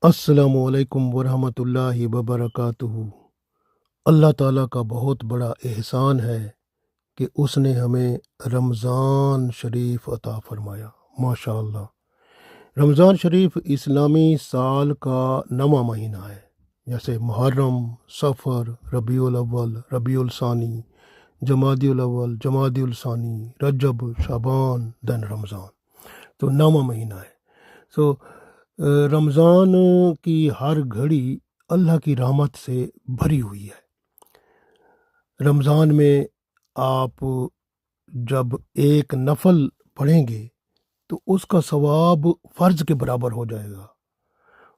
السلام علیکم ورحمۃ اللہ وبرکاتہ۔ اللہ تعالیٰ کا بہت بڑا احسان ہے کہ اس نے ہمیں رمضان شریف عطا فرمایا۔ ماشاء اللہ، رمضان شریف اسلامی سال کا 9واں مہینہ ہے، جیسے محرم، صفر، ربیع الاول، ربیع الثانی، جمادی الاول، جمادی الثانی، رجب، شعبان، دن رمضان، تو 9واں مہینہ ہے۔ سو رمضان کی ہر گھڑی اللہ کی رحمت سے بھری ہوئی ہے۔ رمضان میں آپ جب ایک نفل پڑھیں گے تو اس کا ثواب فرض کے برابر ہو جائے گا،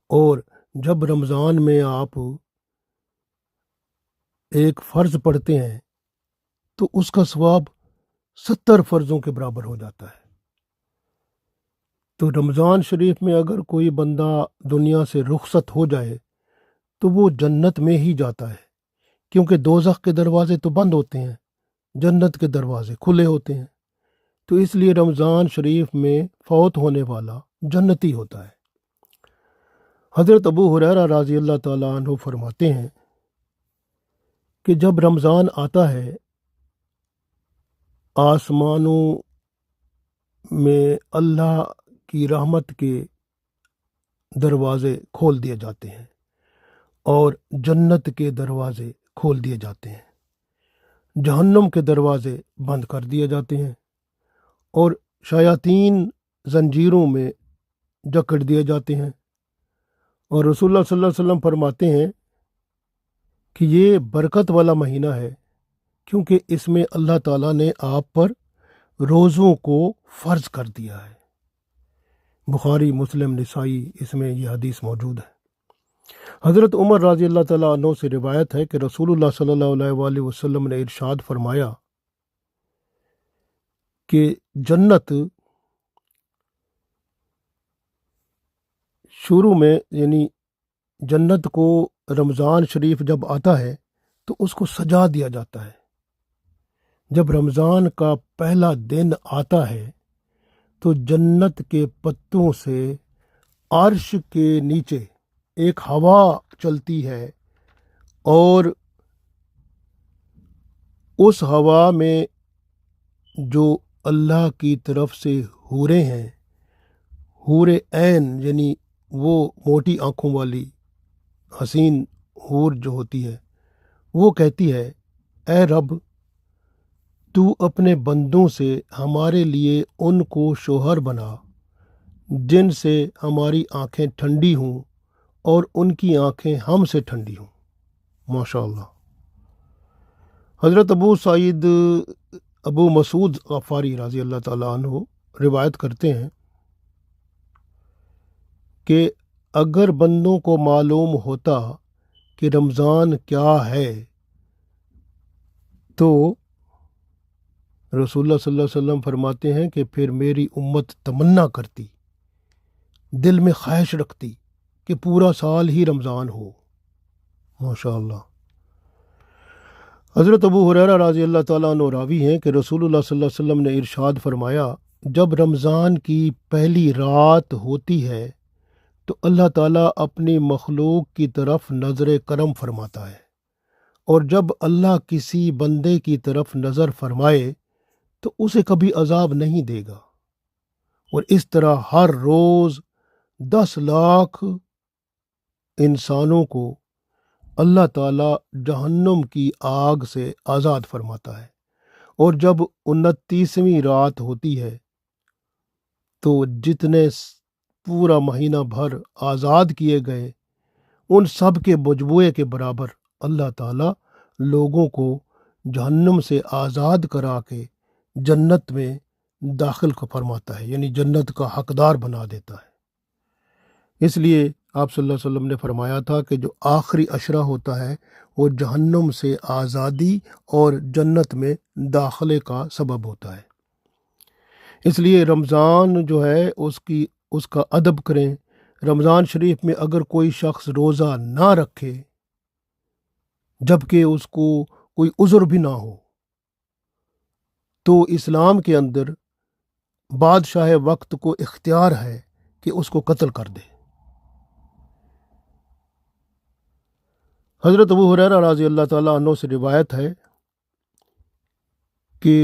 اور جب رمضان میں آپ ایک فرض پڑھتے ہیں تو اس کا ثواب 70 فرضوں کے برابر ہو جاتا ہے۔ تو رمضان شریف میں اگر کوئی بندہ دنیا سے رخصت ہو جائے تو وہ جنت میں ہی جاتا ہے، کیونکہ دوزخ کے دروازے تو بند ہوتے ہیں، جنت کے دروازے کھلے ہوتے ہیں۔ تو اس لیے رمضان شریف میں فوت ہونے والا جنتی ہوتا ہے۔ حضرت ابو ہریرہ رضی اللہ تعالیٰ عنہ فرماتے ہیں کہ جب رمضان آتا ہے، آسمانوں میں اللہ کی رحمت کے دروازے کھول دیے جاتے ہیں اور جنت کے دروازے کھول دیے جاتے ہیں، جہنم کے دروازے بند کر دیے جاتے ہیں، اور شیاطین زنجیروں میں جکڑ دیے جاتے ہیں۔ اور رسول اللہ صلی اللہ علیہ وسلم فرماتے ہیں کہ یہ برکت والا مہینہ ہے، کیونکہ اس میں اللہ تعالیٰ نے آپ پر روزوں کو فرض کر دیا ہے۔ بخاری، مسلم، نسائی، اس میں یہ حدیث موجود ہے۔ حضرت عمر رضی اللہ تعالیٰ عنہ سے روایت ہے کہ رسول اللہ صلی اللہ علیہ وآلہ وسلم نے ارشاد فرمایا کہ جنت شروع میں، یعنی جنت کو رمضان شریف جب آتا ہے تو اس کو سجا دیا جاتا ہے۔ جب رمضان کا پہلا دن آتا ہے تو جنت کے پتوں سے عرش کے نیچے ایک ہوا چلتی ہے، اور اس ہوا میں جو اللہ کی طرف سے حوریں ہیں، حور عین، یعنی وہ موٹی آنکھوں والی حسین حور جو ہوتی ہے، وہ کہتی ہے، اے رب، تو اپنے بندوں سے ہمارے لیے ان کو شوہر بنا جن سے ہماری آنکھیں ٹھنڈی ہوں اور ان کی آنکھیں ہم سے ٹھنڈی ہوں۔ ماشاء اللہ۔ حضرت ابو مسعود غفاری رضی اللہ تعالیٰ عنہ روایت کرتے ہیں کہ اگر بندوں کو معلوم ہوتا کہ رمضان کیا ہے تو رسول اللہ صلی اللہ علیہ وسلم فرماتے ہیں کہ پھر میری امت تمنا کرتی، دل میں خواہش رکھتی کہ پورا سال ہی رمضان ہو۔ ماشاء اللہ۔ حضرت ابو ہریرہ رضی اللہ تعالیٰ عنہ راوی ہیں کہ رسول اللہ صلی اللہ علیہ وسلم نے ارشاد فرمایا، جب رمضان کی پہلی رات ہوتی ہے تو اللہ تعالیٰ اپنی مخلوق کی طرف نظر کرم فرماتا ہے، اور جب اللہ کسی بندے کی طرف نظر فرمائے تو اسے کبھی عذاب نہیں دے گا، اور اس طرح ہر روز 10 لاکھ انسانوں کو اللہ تعالیٰ جہنم کی آگ سے آزاد فرماتا ہے، اور جب 29ویں رات ہوتی ہے تو جتنے پورا مہینہ بھر آزاد کیے گئے ان سب کے مجموعے کے برابر اللہ تعالیٰ لوگوں کو جہنم سے آزاد کرا کے جنت میں داخل فرماتا ہے، یعنی جنت کا حقدار بنا دیتا ہے۔ اس لیے آپ صلی اللہ علیہ وسلم نے فرمایا تھا کہ جو آخری عشرہ ہوتا ہے وہ جہنم سے آزادی اور جنت میں داخلے کا سبب ہوتا ہے۔ اس لیے رمضان جو ہے اس کا ادب کریں۔ رمضان شریف میں اگر کوئی شخص روزہ نہ رکھے جبکہ اس کو کوئی عذر بھی نہ ہو تو اسلام کے اندر بادشاہ وقت کو اختیار ہے کہ اس کو قتل کر دے۔ حضرت ابو ہریرہ رضی اللہ تعالیٰ عنہ سے روایت ہے کہ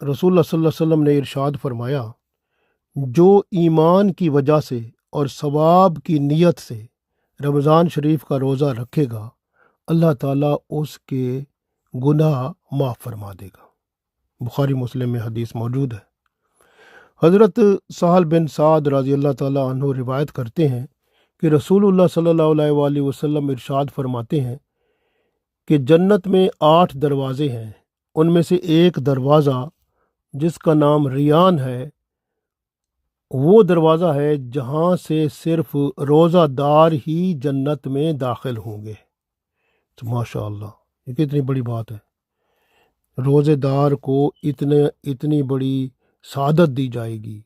رسول اللہ صلی اللہ علیہ وسلم نے ارشاد فرمایا، جو ایمان کی وجہ سے اور ثواب کی نیت سے رمضان شریف کا روزہ رکھے گا، اللہ تعالیٰ اس کے گناہ معاف فرما دے گا۔ بخاری مسلم میں حدیث موجود ہے۔ حضرت سہل بن سعد رضی اللہ تعالیٰ عنہ روایت کرتے ہیں کہ رسول اللہ صلی اللہ علیہ وآلہ وسلم ارشاد فرماتے ہیں کہ جنت میں 8 دروازے ہیں، ان میں سے ایک دروازہ جس کا نام ریان ہے، وہ دروازہ ہے جہاں سے صرف روزہ دار ہی جنت میں داخل ہوں گے۔ تو ماشاء اللہ، یہ کتنی بڑی بات ہے، روزے دار کو اتنی بڑی سعادت دی جائے گی،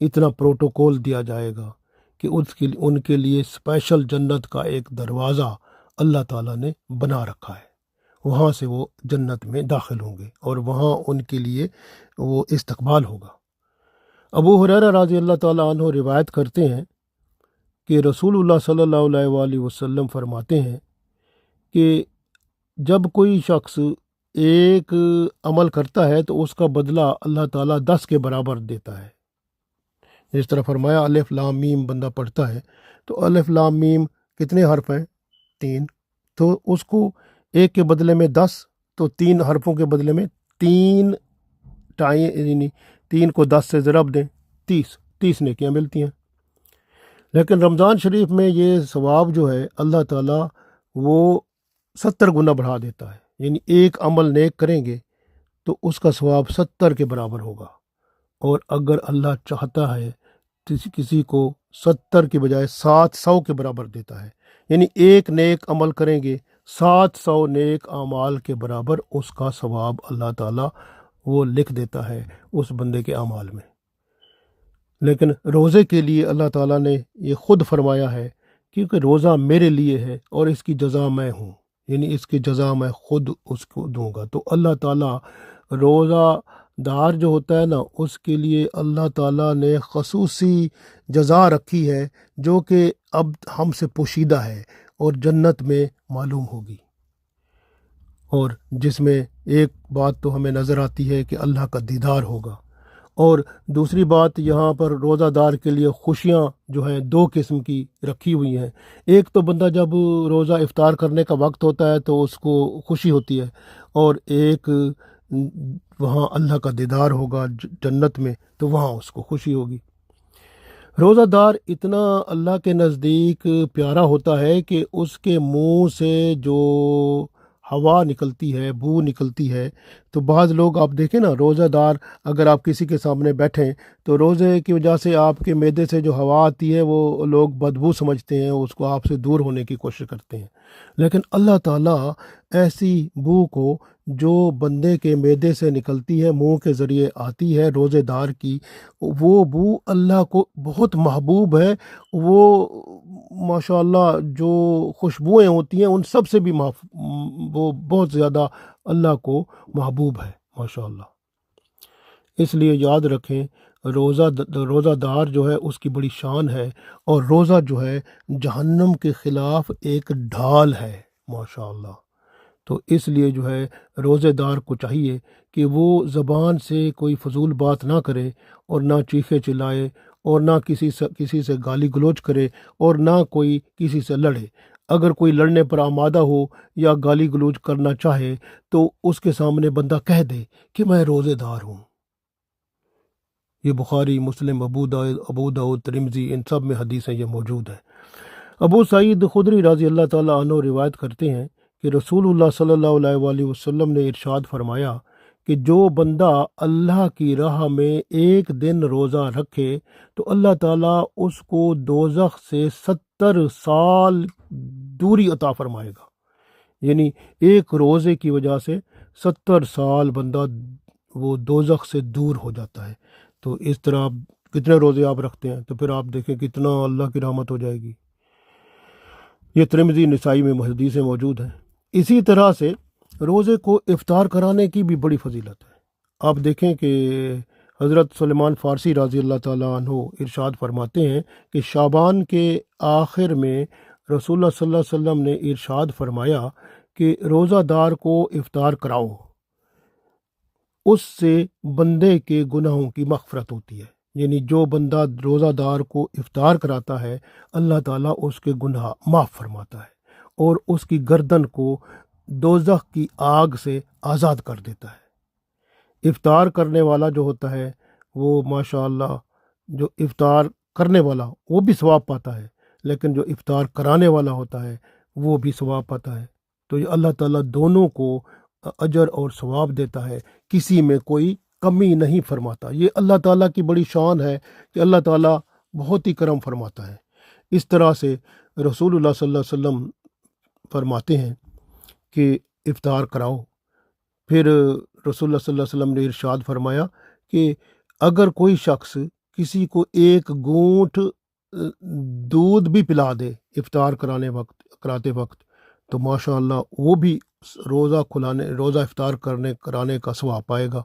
اتنا پروٹوکول دیا جائے گا کہ ان کے لیے اسپیشل جنت کا ایک دروازہ اللہ تعالیٰ نے بنا رکھا ہے، وہاں سے وہ جنت میں داخل ہوں گے اور وہاں ان کے لیے وہ استقبال ہوگا۔ ابو ہریرہ رضی اللہ تعالیٰ عنہ روایت کرتے ہیں کہ رسول اللہ صلی اللہ علیہ وآلہ وسلم فرماتے ہیں کہ جب کوئی شخص ایک عمل کرتا ہے تو اس کا بدلہ اللہ تعالیٰ 10 کے برابر دیتا ہے۔ جس طرح فرمایا الف لام میم بندہ پڑھتا ہے تو الف لام میم کتنے حرف ہیں؟ 3، تو اس کو ایک کے بدلے میں 10، تو 3 حرفوں کے بدلے میں 3 یعنی 3 کو 10 سے ضرب دیں، 30 نیکیاں ملتی ہیں۔ لیکن رمضان شریف میں یہ ثواب جو ہے اللہ تعالیٰ وہ 70 گنا بڑھا دیتا ہے، یعنی ایک عمل نیک کریں گے تو اس کا ثواب 70 کے برابر ہوگا، اور اگر اللہ چاہتا ہے کسی کو 70 کی بجائے 700 کے برابر دیتا ہے، یعنی ایک نیک عمل کریں گے 700 نیک اعمال کے برابر اس کا ثواب اللہ تعالیٰ وہ لکھ دیتا ہے اس بندے کے اعمال میں۔ لیکن روزے کے لیے اللہ تعالیٰ نے یہ خود فرمایا ہے کیونکہ روزہ میرے لیے ہے اور اس کی جزا میں ہوں، یعنی اس کی جزا میں خود اس کو دوں گا۔ تو اللہ تعالیٰ روزہ دار جو ہوتا ہے نا، اس کے لیے اللہ تعالیٰ نے خصوصی جزا رکھی ہے جو کہ اب ہم سے پوشیدہ ہے اور جنت میں معلوم ہوگی، اور جس میں ایک بات تو ہمیں نظر آتی ہے کہ اللہ کا دیدار ہوگا، اور دوسری بات یہاں پر روزہ دار کے لیے خوشیاں جو ہیں 2 قسم کی رکھی ہوئی ہیں۔ ایک تو بندہ جب روزہ افطار کرنے کا وقت ہوتا ہے تو اس کو خوشی ہوتی ہے، اور ایک وہاں اللہ کا دیدار ہوگا جنت میں تو وہاں اس کو خوشی ہوگی۔ روزہ دار اتنا اللہ کے نزدیک پیارا ہوتا ہے کہ اس کے منہ سے جو ہوا نکلتی ہے، بو نکلتی ہے، تو بعض لوگ آپ دیکھیں نا، روزہ دار اگر آپ کسی کے سامنے بیٹھیں تو روزے کی وجہ سے آپ کے معدے سے جو ہوا آتی ہے وہ لوگ بدبو سمجھتے ہیں، اس کو آپ سے دور ہونے کی کوشش کرتے ہیں۔ لیکن اللہ تعالیٰ ایسی بو کو جو بندے کے معدے سے نکلتی ہے، منہ کے ذریعے آتی ہے روزے دار کی، وہ بو اللہ کو بہت محبوب ہے۔ وہ ماشاءاللہ جو خوشبوئیں ہوتی ہیں ان سب سے بھی وہ بہت زیادہ اللہ کو محبوب ہے ماشاءاللہ۔ اس لیے یاد رکھیں روزہ دار جو ہے اس کی بڑی شان ہے، اور روزہ جو ہے جہنم کے خلاف ایک ڈھال ہے ماشاءاللہ۔ تو اس لیے جو ہے روزے دار کو چاہیے کہ وہ زبان سے کوئی فضول بات نہ کرے، اور نہ چیخے چلائے، اور نہ کسی سے گالی گلوچ کرے، اور نہ کوئی کسی سے لڑے۔ اگر کوئی لڑنے پر آمادہ ہو یا گالی گلوچ کرنا چاہے تو اس کے سامنے بندہ کہہ دے کہ میں روزے دار ہوں۔ یہ بخاری، مسلم، ابو داؤد، ترمذی، ان سب میں حدیثیں یہ موجود ہیں۔ ابو سعید خدری رضی اللہ تعالیٰ عنہ روایت کرتے ہیں کہ رسول اللہ صلی اللہ علیہ وآلہ وسلم نے ارشاد فرمایا کہ جو بندہ اللہ کی راہ میں ایک دن روزہ رکھے تو اللہ تعالیٰ اس کو دوزخ سے 70 سال دوری عطا فرمائے گا، یعنی ایک روزے کی وجہ سے 70 سال بندہ وہ دوزخ سے دور ہو جاتا ہے۔ تو اس طرح کتنے روزے آپ رکھتے ہیں تو پھر آپ دیکھیں کتنا اللہ کی رحمت ہو جائے گی۔ یہ ترمذی، نسائی میں حدیثیں موجود ہیں۔ اسی طرح سے روزے کو افطار کرانے کی بھی بڑی فضیلت ہے۔ آپ دیکھیں کہ حضرت سلیمان فارسی رضی اللہ تعالیٰ عنہ ارشاد فرماتے ہیں کہ شعبان کے آخر میں رسول اللہ صلی اللہ علیہ وسلم نے ارشاد فرمایا کہ روزہ دار کو افطار کراؤ، اس سے بندے کے گناہوں کی مغفرت ہوتی ہے۔ یعنی جو بندہ روزہ دار کو افطار کراتا ہے، اللہ تعالیٰ اس کے گناہ معاف فرماتا ہے اور اس کی گردن کو دوزخ کی آگ سے آزاد کر دیتا ہے۔ افطار کرنے والا جو ہوتا ہے وہ ماشاءاللہ، جو افطار کرنے والا وہ بھی ثواب پاتا ہے، لیکن جو افطار کرانے والا ہوتا ہے وہ بھی ثواب پاتا ہے۔ تو یہ اللہ تعالیٰ دونوں کو اجر اور ثواب دیتا ہے، کسی میں کوئی کمی نہیں فرماتا۔ یہ اللہ تعالیٰ کی بڑی شان ہے کہ اللہ تعالیٰ بہت ہی کرم فرماتا ہے۔ اس طرح سے رسول اللہ صلی اللہ علیہ وسلم فرماتے ہیں کہ افطار کراؤ۔ پھر رسول اللہ صلی اللہ علیہ وسلم نے ارشاد فرمایا کہ اگر کوئی شخص کسی کو ایک گھونٹ دودھ بھی پلا دے افطار کراتے وقت، تو ماشاءاللہ وہ بھی روزہ افطار کرانے کا ثواب پائے گا۔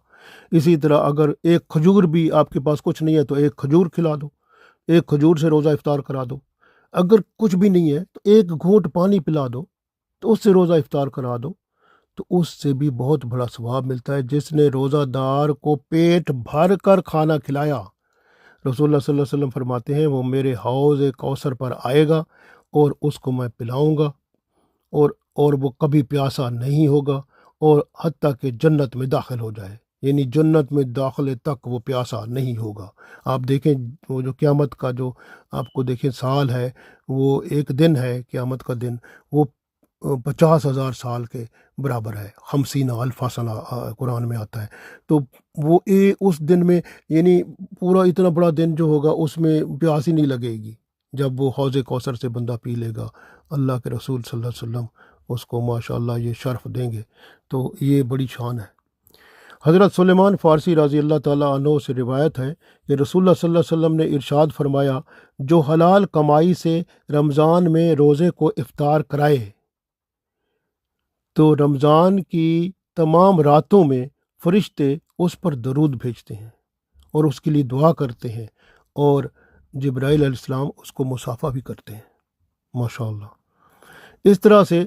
اسی طرح اگر ایک کھجور بھی آپ کے پاس کچھ نہیں ہے تو ایک کھجور کھلا دو، ایک کھجور سے روزہ افطار کرا دو۔ اگر کچھ بھی نہیں ہے تو ایک گھونٹ پانی پلا دو، تو اس سے روزہ افطار کرا دو، تو اس سے بھی بہت بڑا ثواب ملتا ہے۔ جس نے روزہ دار کو پیٹ بھر کر کھانا کھلایا، رسول اللہ صلی اللہ علیہ وسلم فرماتے ہیں وہ میرے حوض کوثر پر آئے گا اور اس کو میں پلاؤں گا، اور وہ کبھی پیاسا نہیں ہوگا، اور حتیٰ کہ جنت میں داخل ہو جائے، یعنی جنت میں داخلے تک وہ پیاسا نہیں ہوگا۔ آپ دیکھیں وہ جو قیامت کا جو آپ کو دیکھیں سال ہے، وہ ایک دن ہے قیامت کا دن، وہ 50,000 سال کے برابر ہے، 50,000 سنہ قرآن میں آتا ہے۔ تو وہ اس دن میں، یعنی پورا اتنا بڑا دن جو ہوگا اس میں پیاس ہی نہیں لگے گی جب وہ حوض کوثر سے بندہ پی لے گا۔ اللہ کے رسول صلی اللہ علیہ وسلم اس کو ماشاءاللہ یہ شرف دیں گے، تو یہ بڑی شان ہے۔ حضرت سلیمان فارسی رضی اللہ تعالیٰ عنہ سے روایت ہے کہ رسول اللہ صلی اللہ علیہ وسلم نے ارشاد فرمایا، جو حلال کمائی سے رمضان میں روزے کو افطار کرائے تو رمضان کی تمام راتوں میں فرشتے اس پر درود بھیجتے ہیں اور اس کے لیے دعا کرتے ہیں، اور جبرائیل علیہ السلام اس کو مصافحہ بھی کرتے ہیں، ماشاءاللہ۔ اس طرح سے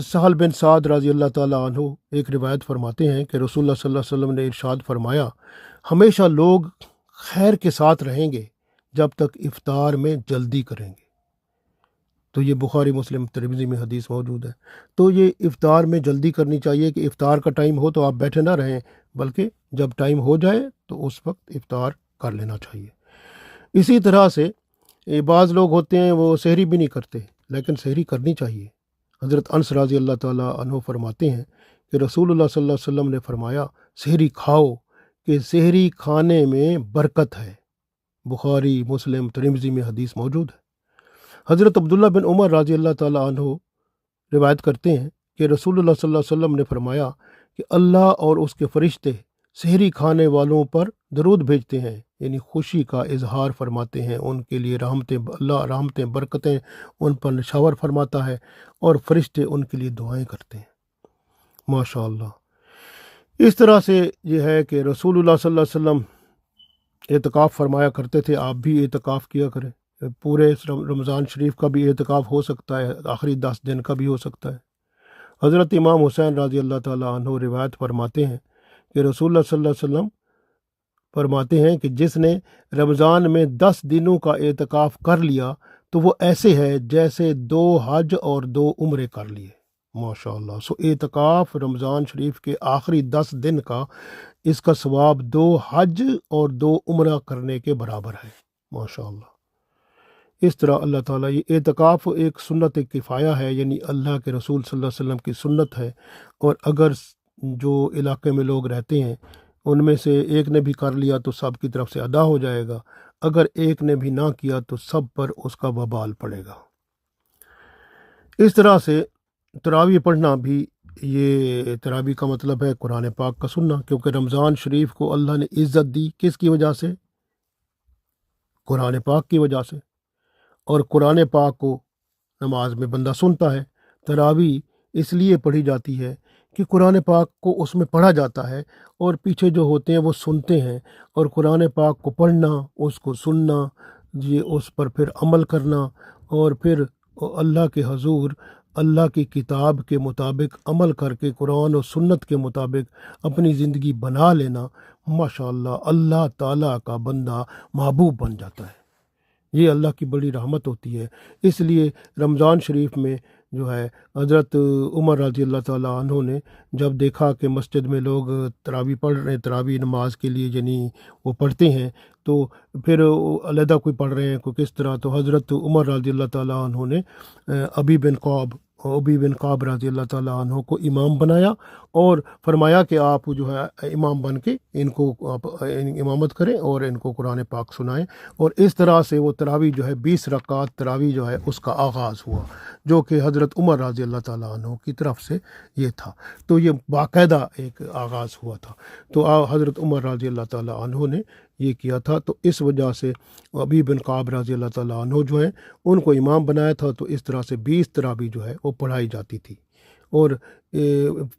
سہل بن سعد رضی اللہ تعالیٰ عنہ ایک روایت فرماتے ہیں کہ رسول اللہ صلی اللہ علیہ وسلم نے ارشاد فرمایا، ہمیشہ لوگ خیر کے ساتھ رہیں گے جب تک افطار میں جلدی کریں گے۔ تو یہ بخاری مسلم ترمذی میں حدیث موجود ہے۔ تو یہ افطار میں جلدی کرنی چاہیے کہ افطار کا ٹائم ہو تو آپ بیٹھے نہ رہیں، بلکہ جب ٹائم ہو جائے تو اس وقت افطار کر لینا چاہیے۔ اسی طرح سے بعض لوگ ہوتے ہیں وہ سحری بھی نہیں کرتے، لیکن سحری کرنی چاہیے۔ حضرت انس رضی اللہ تعالیٰ عنہ فرماتے ہیں کہ رسول اللہ صلی اللہ علیہ وسلم نے فرمایا، سحری کھاؤ کہ سحری کھانے میں برکت ہے۔ بخاری مسلم ترمذی میں حدیث موجود ہے۔ حضرت عبداللہ بن عمر رضی اللہ تعالیٰ عنہ روایت کرتے ہیں کہ رسول اللہ صلی اللہ علیہ وسلم نے فرمایا کہ اللہ اور اس کے فرشتے سحری کھانے والوں پر درود بھیجتے ہیں، یعنی خوشی کا اظہار فرماتے ہیں، ان کے لیے اللہ رحمتیں برکتیں ان پر نشاور فرماتا ہے، اور فرشتے ان کے لیے دعائیں کرتے ہیں، ماشاءاللہ۔ اس طرح سے یہ ہے کہ رسول اللہ صلی اللہ علیہ وسلم اعتکاف فرمایا کرتے تھے، آپ بھی اعتکاف کیا کریں۔ پورے رمضان شریف کا بھی اعتکاف ہو سکتا ہے، آخری 10 دن کا بھی ہو سکتا ہے۔ حضرت امام حسین رضی اللہ تعالیٰ عنہ روایت فرماتے ہیں کہ رسول اللہ صلی اللہ علیہ وسلم فرماتے ہیں کہ جس نے رمضان میں 10 دنوں کا اعتکاف کر لیا تو وہ ایسے ہے جیسے 2 حج اور 2 عمرے کر لیے، ماشاءاللہ۔ اعتکاف رمضان شریف کے آخری 10 دن کا، اس کا ثواب 2 حج اور 2 عمرہ کرنے کے برابر ہے، ماشاءاللہ۔ اس طرح اللہ تعالیٰ، یہ اعتکاف ایک سنت کفایہ ہے، یعنی اللہ کے رسول صلی اللہ علیہ وسلم کی سنت ہے، اور اگر جو علاقے میں لوگ رہتے ہیں ان میں سے ایک نے بھی کر لیا تو سب کی طرف سے ادا ہو جائے گا، اگر ایک نے بھی نہ کیا تو سب پر اس کا وبال پڑے گا۔ اس طرح سے تراویح پڑھنا بھی، یہ تراویح کا مطلب ہے قرآن پاک کا سننا، کیونکہ رمضان شریف کو اللہ نے عزت دی کس کی وجہ سے؟ قرآن پاک کی وجہ سے، اور قرآن پاک کو نماز میں بندہ سنتا ہے۔ تراویح اس لیے پڑھی جاتی ہے کہ قرآن پاک کو اس میں پڑھا جاتا ہے، اور پیچھے جو ہوتے ہیں وہ سنتے ہیں، اور قرآن پاک کو پڑھنا، اس کو سننا، یہ اس پر پھر عمل کرنا، اور پھر اور اللہ کے حضور اللہ کی کتاب کے مطابق عمل کر کے قرآن و سنت کے مطابق اپنی زندگی بنا لینا، ماشاءاللہ اللہ تعالیٰ کا بندہ محبوب بن جاتا ہے۔ یہ اللہ کی بڑی رحمت ہوتی ہے۔ اس لیے رمضان شریف میں جو ہے حضرت عمر رضی اللہ تعالیٰ عنہ نے جب دیکھا کہ مسجد میں لوگ تراویح پڑھ رہے ہیں، تراویح نماز کے لیے یعنی وہ پڑھتے ہیں، تو پھر علیحدہ کوئی پڑھ رہے ہیں کوئی کس طرح، تو حضرت عمر رضی اللہ تعالیٰ عنہ نے ابی بن قعب رضی اللہ تعالیٰ عنہ کو امام بنایا اور فرمایا کہ آپ جو ہے امام بن کے ان کو آپ امامت کریں اور ان کو قرآن پاک سنائیں۔ اور اس طرح سے وہ تراویح جو ہے 20 رکعت تراویح جو ہے اس کا آغاز ہوا، جو کہ حضرت عمر رضی اللہ تعالیٰ عنہ کی طرف سے یہ تھا۔ تو یہ باقاعدہ ایک آغاز ہوا تھا، تو حضرت عمر رضی اللہ تعالیٰ عنہ نے یہ کیا تھا۔ تو اس وجہ سے ابی بن قعب رضی اللہ تعالیٰ عنہ جو ہیں ان کو امام بنایا تھا، تو اس طرح سے 20 تراویح جو ہے وہ پڑھائی جاتی تھی۔ اور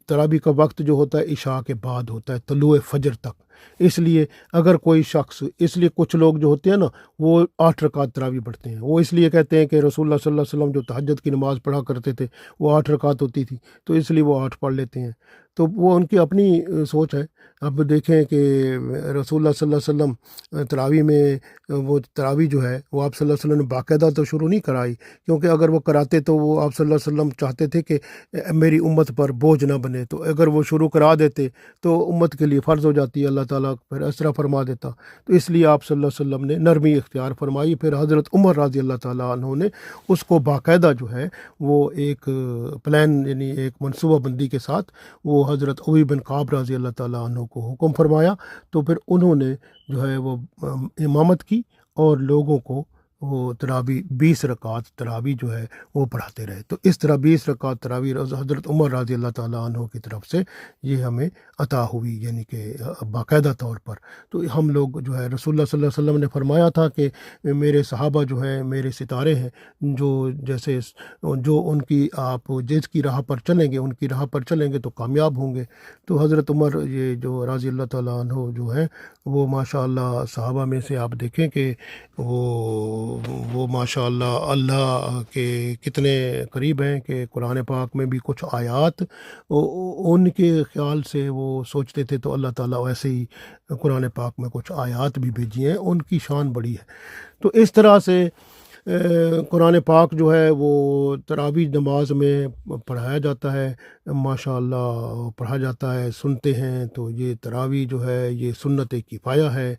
تراویح کا وقت جو ہوتا ہے عشاء کے بعد ہوتا ہے طلوع فجر تک۔ اس لیے اگر کوئی شخص، اس لیے کچھ لوگ جو ہوتے ہیں نا وہ 8 رکعت تراویح پڑھتے ہیں، وہ اس لیے کہتے ہیں کہ رسول اللہ صلی اللہ علیہ وسلم جو تہجد کی نماز پڑھا کرتے تھے وہ 8 رکعت ہوتی تھی، تو اس لیے وہ 8 پڑھ لیتے ہیں۔ تو وہ ان کی اپنی سوچ ہے۔ اب دیکھیں کہ رسول اللہ صلی اللہ علیہ وسلم تراویح میں وہ تراویح جو ہے وہ آپ صلی اللہ علیہ وسلم نے باقاعدہ تو شروع نہیں کرائی، کیونکہ اگر وہ کراتے تو وہ آپ صلی اللہ علیہ وسلم چاہتے تھے کہ میری امت پر بوجھ نہ بنے، تو اگر وہ شروع کرا دیتے تو امت کے لیے فرض ہو جاتی ہے، اللہ تعالیٰ پھر اس طرح فرما دیتا۔ تو اس لیے آپ صلی اللہ علیہ وسلم نے نرمی اختیار فرمائی۔ پھر حضرت عمر رضی اللہ تعالیٰ عنہ نے اس کو باقاعدہ جو ہے وہ ایک پلان یعنی ایک منصوبہ بندی کے ساتھ وہ حضرت ابی بن قعب رضی اللہ تعالیٰ عنہ کو حکم فرمایا، تو پھر انہوں نے جو ہے وہ امامت کی اور لوگوں کو وہ تراویح 20 رکعت تراویح جو ہے وہ پڑھاتے رہے۔ تو اس طرح 20 رکعت تراویح حضرت عمر رضی اللہ تعالیٰ عنہ کی طرف سے یہ ہمیں عطا ہوئی، یعنی کہ باقاعدہ طور پر۔ تو ہم لوگ جو ہے رسول اللہ صلی اللہ علیہ وسلم نے فرمایا تھا کہ میرے صحابہ جو ہیں میرے ستارے ہیں، جو جیسے جو ان کی آپ جس کی راہ پر چلیں گے ان کی راہ پر چلیں گے تو کامیاب ہوں گے۔ تو حضرت عمر یہ جو رضی اللہ تعالیٰ عنہ جو ہیں وہ ماشاء اللہ صحابہ میں سے آپ دیکھیں کہ وہ ماشاء اللہ کے کتنے قریب ہیں کہ قرآن پاک میں بھی کچھ آیات ان کے خیال سے وہ سوچتے تھے، تو اللہ تعالیٰ ویسے ہی قرآن پاک میں کچھ آیات بھی بھیجی ہیں، ان کی شان بڑی ہے۔ تو اس طرح سے قرآن پاک جو ہے وہ تراویح نماز میں پڑھایا جاتا ہے، ماشاء اللہ پڑھا جاتا ہے، سنتے ہیں۔ تو یہ تراویح جو ہے یہ سنت کفایہ ہے۔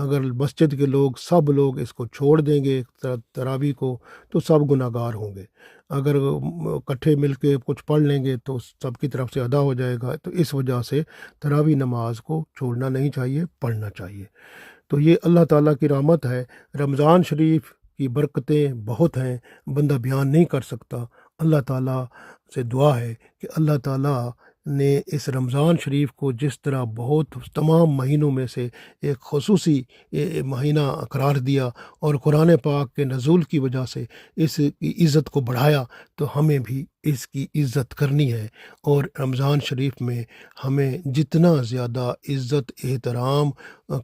اگر مسجد کے لوگ سب لوگ اس کو چھوڑ دیں گے تراویح کو تو سب گناہ گار ہوں گے، اگر اکٹھے مل کے کچھ پڑھ لیں گے تو سب کی طرف سے ادا ہو جائے گا۔ تو اس وجہ سے تراویح نماز کو چھوڑنا نہیں چاہیے، پڑھنا چاہیے۔ تو یہ اللہ تعالیٰ کی رحمت ہے۔ رمضان شریف کی برکتیں بہت ہیں، بندہ بیان نہیں کر سکتا۔ اللہ تعالیٰ سے دعا ہے کہ اللہ تعالیٰ نے اس رمضان شریف کو جس طرح بہت تمام مہینوں میں سے ایک خصوصی مہینہ قرار دیا اور قرآن پاک کے نزول کی وجہ سے اس کی عزت کو بڑھایا، تو ہمیں بھی اس کی عزت کرنی ہے۔ اور رمضان شریف میں ہمیں جتنا زیادہ عزت احترام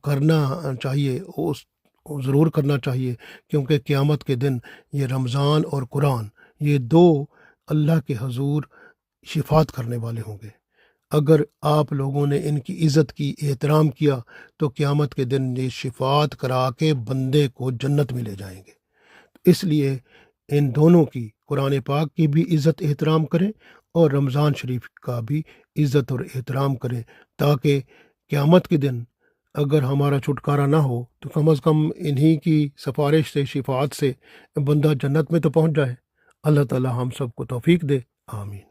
کرنا چاہیے اس ضرور کرنا چاہیے، کیونکہ قیامت کے دن یہ رمضان اور قرآن یہ دو اللہ کے حضور شفاعت کرنے والے ہوں گے۔ اگر آپ لوگوں نے ان کی عزت کی، احترام کیا، تو قیامت کے دن یہ شفاعت کرا کے بندے کو جنت میں لے جائیں گے۔ اس لیے ان دونوں کی، قرآن پاک کی بھی عزت احترام کریں اور رمضان شریف کا بھی عزت اور احترام کریں، تاکہ قیامت کے دن اگر ہمارا چھٹکارا نہ ہو تو کم از کم انہی کی سفارش سے، شفاعت سے بندہ جنت میں تو پہنچ جائے۔ اللہ تعالی ہم سب کو توفیق دے، آمین۔